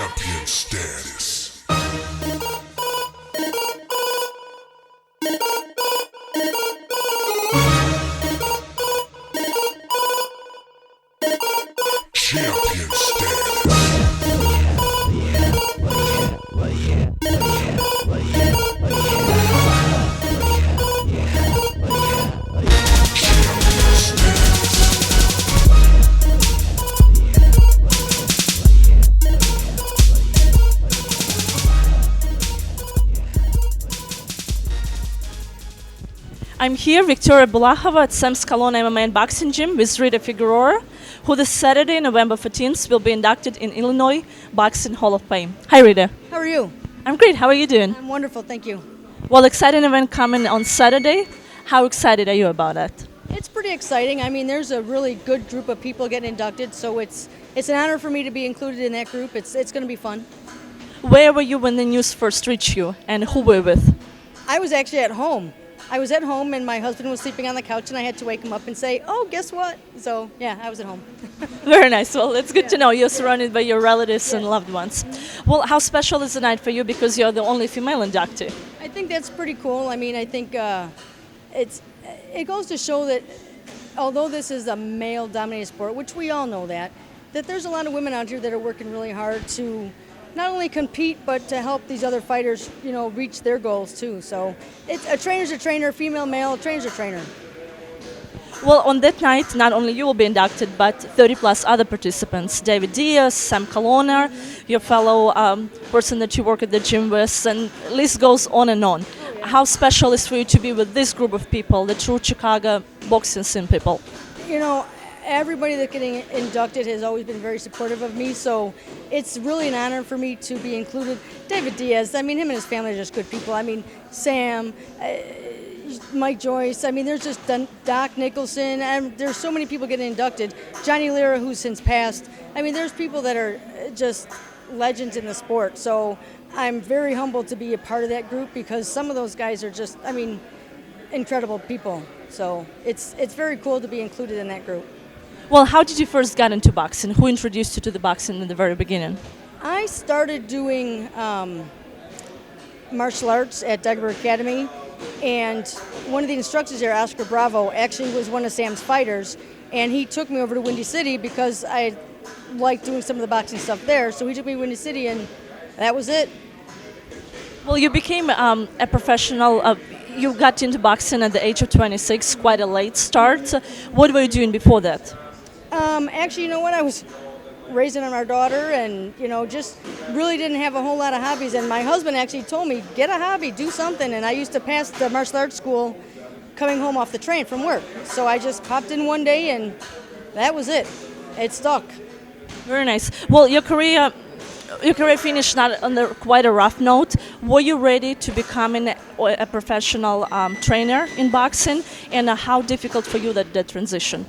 Champion status. Champion status. I'm here, Victoria Bulachova, at Sam's Cologne MMA and Boxing Gym with Rita Figueroa, who this Saturday, November 14th, will be inducted in Illinois Boxing Hall of Fame. Hi, Rita. How are you? I'm great. How are you doing? I'm wonderful, thank you. Well, exciting event coming on Saturday. How excited are you about it? It's pretty exciting. I mean, there's a really good group of people getting inducted, so it's an honor for me to be included in that group. It's going to be fun. Where were you when the news first reached you, and who were you with? I was actually at home. I was at home, and my husband was sleeping on the couch, and I had to wake him up and say, "Oh, guess what?" So, yeah, I was at home. Very nice. Well, it's good to Yeah. know you're surrounded by your relatives and Yes. loved ones. Well, how special is the night for you because you're the only female inductee? I think that's pretty cool. I mean, I think it goes to show that although this is a male-dominated sport, which we all know that there's a lot of women out here that are working really hard to not only compete but to help these other fighters, reach their goals too. So, a trainer's a trainer, female, male, a trainer's a trainer. Well, on that night, not only you will be inducted, but 30 plus other participants. David Diaz, Sam Coloner, your fellow person that you work at the gym with, and list goes on and on. How special is for you to be with this group of people, the true Chicago boxing scene people? Everybody that's getting inducted has always been very supportive of me, so it's really an honor for me to be included. David Diaz, I mean, him and his family are just good people. I mean, Sam, Mike Joyce, I mean, there's just Doc Nicholson, and there's so many people getting inducted. Johnny Lira, who's since passed. I mean, there's people that are just legends in the sport, so I'm very humbled to be a part of that group because some of those guys are just, I mean, incredible people. So it's very cool to be included in that group. Well, how did you first get into boxing? Who introduced you to the boxing in the very beginning? I started doing martial arts at Duggar Academy, and one of the instructors there, Oscar Bravo, actually was one of Sam's fighters, and he took me over to Windy City because I liked doing some of the boxing stuff there, so he took me to Windy City, and that was it. Well, you became a professional. You got into boxing at the age of 26, quite a late start. What were you doing before that? Actually, you know what? I was raising our daughter and, just really didn't have a whole lot of hobbies. And my husband actually told me, get a hobby, do something. And I used to pass the martial arts school coming home off the train from work. So I just popped in one day and that was it. It stuck. Very nice. Well, your career finished not on quite a rough note. Were you ready to become a professional trainer in boxing? And how difficult for you that transition?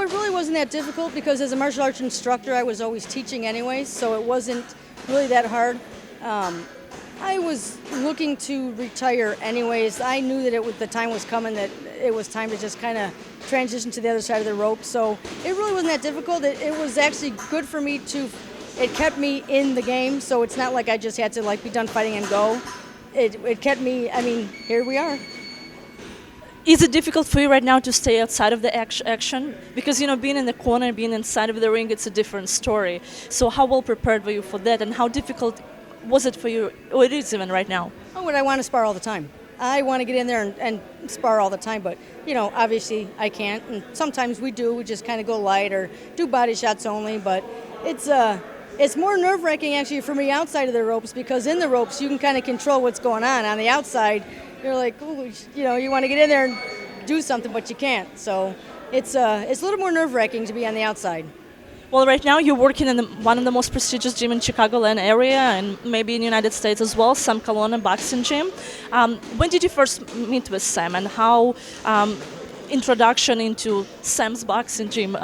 It really wasn't that difficult because as a martial arts instructor, I was always teaching anyways, so it wasn't really that hard. I was looking to retire anyways. I knew that the time was coming, that it was time to just kind of transition to the other side of the rope, so it really wasn't that difficult. It was actually good for me it kept me in the game, so it's not like I just had to be done fighting and go. It kept me, I mean, here we are. Is it difficult for you right now to stay outside of the action? Because, being in the corner, being inside of the ring, it's a different story. So how well prepared were you for that, and how difficult was it for you, or it is even right now? Oh, but I want to spar all the time. I want to get in there and spar all the time, but, obviously I can't. And sometimes we do. We just kind of go light or do body shots only, but it's more nerve-wracking actually for me outside of the ropes because in the ropes you can kind of control what's going on. On the outside, you're like, ooh, you want to get in there and do something, but you can't. So it's a little more nerve-wracking to be on the outside. Well, right now you're working in one of the most prestigious gym in Chicagoland area and maybe in the United States as well, Sam Cologne Boxing Gym. When did you first meet with Sam, and how introduction into Sam's Boxing Gym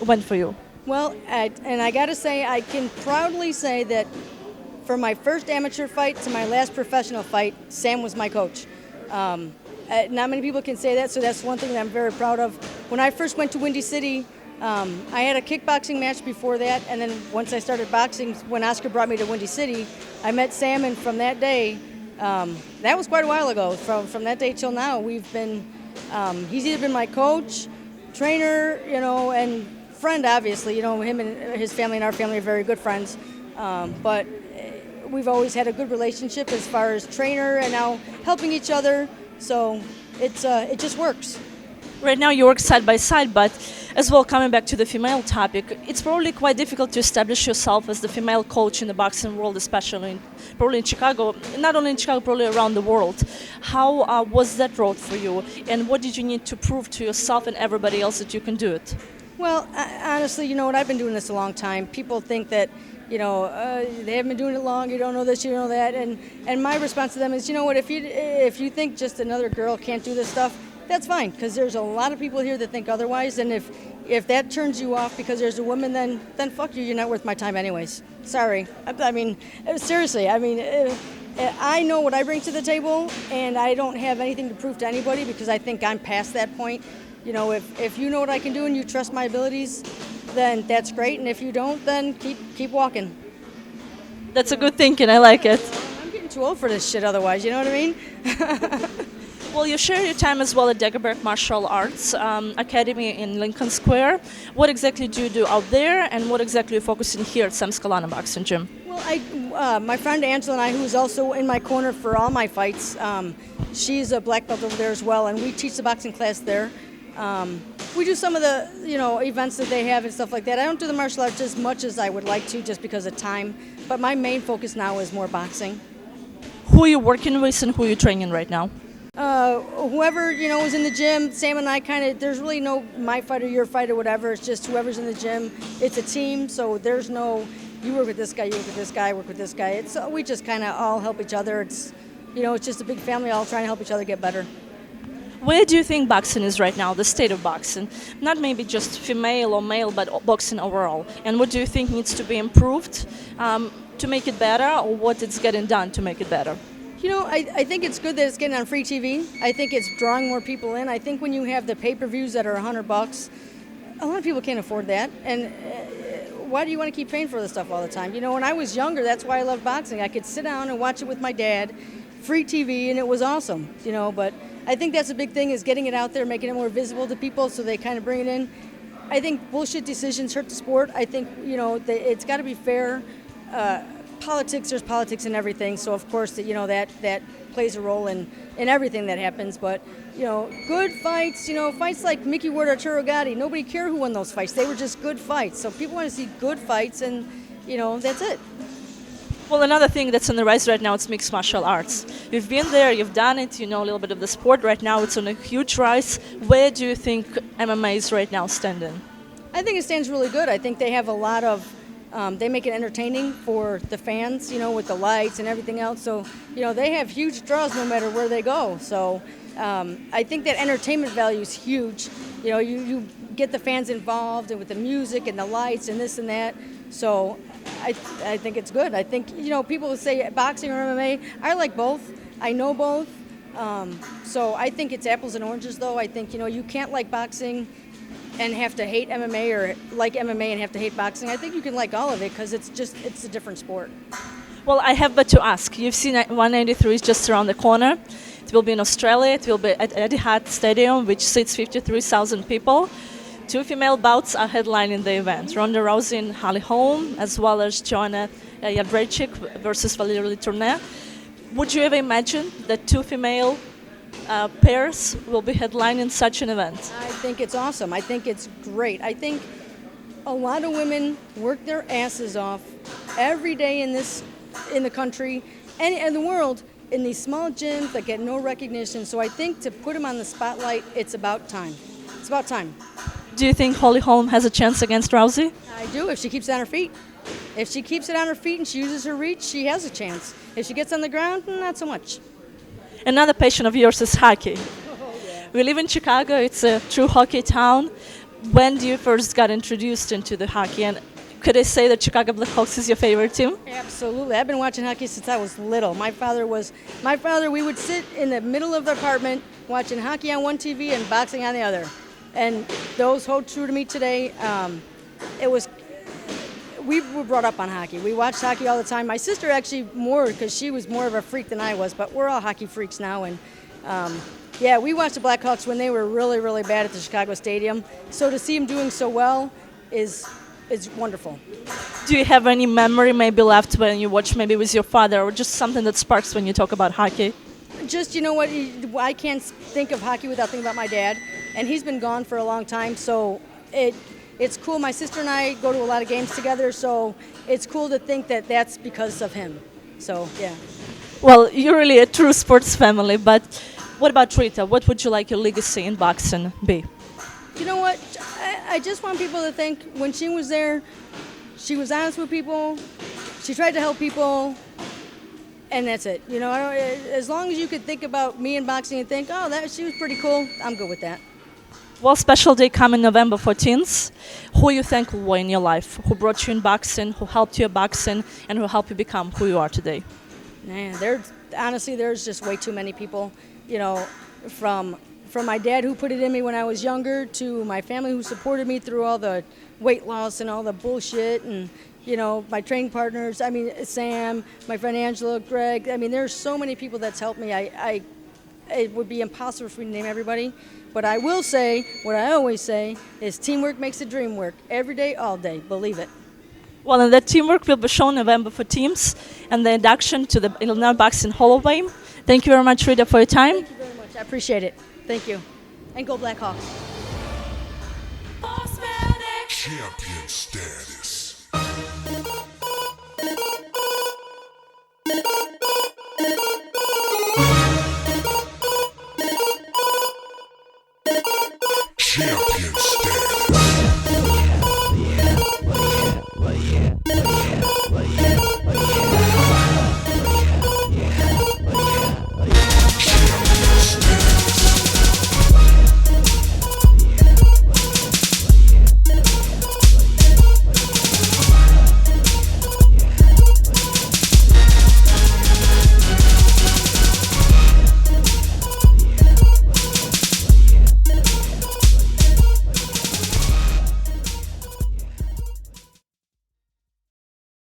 went for you? Well, I got to say, I can proudly say that from my first amateur fight to my last professional fight, Sam was my coach. Not many people can say that, so that's one thing that I'm very proud of. When I first went to Windy City, I had a kickboxing match before that, and then once I started boxing, when Oscar brought me to Windy City, I met Sam, and from that day, that was quite a while ago. From that day till now, we've been. He's either been my coach, trainer, and friend. Obviously, him and his family and our family are very good friends. But we've always had a good relationship as far as trainer and now helping each other. So it just works. Right now you work side by side, but as well, coming back to the female topic, it's probably quite difficult to establish yourself as the female coach in the boxing world, especially probably in Chicago, not only in Chicago, probably around the world. How was that road for you, and what did you need to prove to yourself and everybody else that you can do it? Well, honestly, I've been doing this a long time. People think that, they haven't been doing it long, you don't know this, you don't know that. And my response to them is, if you think just another girl can't do this stuff, that's fine, because there's a lot of people here that think otherwise. And if that turns you off because there's a woman, then fuck you, you're not worth my time anyways. Sorry. I mean, seriously, I know what I bring to the table, and I don't have anything to prove to anybody because I think I'm past that point. If you know what I can do and you trust my abilities, then that's great. And if you don't, then keep walking. That's a good thinking. I like it. I'm getting too old for this shit otherwise, you know what I mean? Well, you share your time as well at Dagobert Martial Arts Academy in Lincoln Square. What exactly do you do out there, and what exactly are you focusing here at Sam Scalana Boxing Gym? Well, my friend Angela and I, who's also in my corner for all my fights, she's a black belt over there as well, and we teach the boxing class there. We do some of the, events that they have and stuff like that. I don't do the martial arts as much as I would like to just because of time, but my main focus now is more boxing. Who are you working with and who are you training right now? Whoever, is in the gym, Sam and I there's really no my fight or your fight or whatever. It's just whoever's in the gym. It's a team, so there's no, you work with this guy, you work with this guy, I work with this guy. We just kind of all help each other. It's just a big family all trying to help each other get better. Where do you think boxing is right now, the state of boxing? Not maybe just female or male, but boxing overall. And what do you think needs to be improved to make it better, or what it's getting done to make it better? I think it's good that it's getting on free TV. I think it's drawing more people in. I think when you have the pay-per-views that are $100, a lot of people can't afford that. And why do you want to keep paying for this stuff all the time? When I was younger, that's why I loved boxing. I could sit down and watch it with my dad, free TV, and it was awesome. But I think that's a big thing, is getting it out there, making it more visible to people so they kind of bring it in. I think bullshit decisions hurt the sport. I think, it's got to be fair. Politics, there's politics in everything, so of course that plays a role in everything that happens. But good fights, fights like Mickey Ward, Arturo Gatti, nobody cared who won those fights. They were just good fights. So people want to see good fights, and that's it. Well, another thing that's on the rise right now is mixed martial arts. You've been there, you've done it, you know a little bit of the sport. Right now it's on a huge rise. Where do you think MMA is right now standing? I think it stands really good. I think they have a lot of they make it entertaining for the fans, with the lights and everything else. So, they have huge draws no matter where they go. So, I think that entertainment value is huge. You get the fans involved, and with the music and the lights and this and that. So, I think it's good. I think, people will say boxing or MMA. I like both. I know both. So, I think it's apples and oranges, though. I think, you can't like boxing and have to hate MMA, or like MMA and have to hate boxing. I think you can like all of it because it's a different sport. Well, I have but to ask. You've seen 193 is just around the corner. It will be in Australia. It will be at Etihad Stadium, which seats 53,000 people. 2 female bouts are headlining the event. Ronda Rousey and Holly Holm, as well as Joanna Jędrzejczyk versus Valerie Tourneur. Would you ever imagine that 2 female pairs will be headlining such an event? I think it's awesome. I think it's great. I think a lot of women work their asses off every day in the country and in the world in these small gyms that get no recognition. So I think to put them on the spotlight, it's about time. It's about time. Do you think Holly Holm has a chance against Rousey? I do, if she keeps it on her feet. If she keeps it on her feet and she uses her reach, she has a chance. If she gets on the ground, not so much. Another passion of yours is hockey. We live in Chicago. It's a true hockey town. When did you first got introduced into the hockey? And could I say that Chicago Blackhawks is your favorite team? Absolutely. I've been watching hockey since I was little. My father, we would sit in the middle of the apartment watching hockey on one TV and boxing on the other. and those hold true to me today. It was we were brought up on hockey. We watched hockey all the time. My sister actually more because she was more of a freak than I was, but we're all hockey freaks now. And yeah, we watched the Blackhawks when they were really, really bad at the Chicago Stadium. So to see them doing so well is wonderful. Do you have any memory maybe left when you watch maybe with your father, or just something that sparks when you talk about hockey? Just, you know what, I can't think of hockey without thinking about my dad, and he's been gone for a long time, so it's cool. My sister and I go to a lot of games together, so it's cool to think that that's because of him. So, yeah. Well, you're really a true sports family, but what about Rita? What would you like your legacy in boxing be? You know what, I just want people to think when she was there, she was honest with people, she tried to help people, and that's it. You know, as long as you could think about me in boxing and think, oh, she was pretty cool, I'm good with that. Well, special day coming November 14th. Who you thankful for in your life? Who brought you in boxing? Who helped you in boxing? And who helped you become who you are today? Man, there's just way too many people. You know, from my dad who put it in me when I was younger to my family who supported me through all the weight loss and all the bullshit, and you know, my training partners. I mean, Sam, my friend Angela, Greg. I mean, there's so many people that's helped me. It would be impossible for me to name everybody. But I will say, what I always say, is teamwork makes the dream work. Every day, all day. Believe it. Well, and that teamwork will be shown November 14th and the induction to the Illinois Boxing Hall of Fame. Thank you very much, Rita, for your time. Thank you very much. I appreciate it. Thank you. And go Blackhawks. Champion status.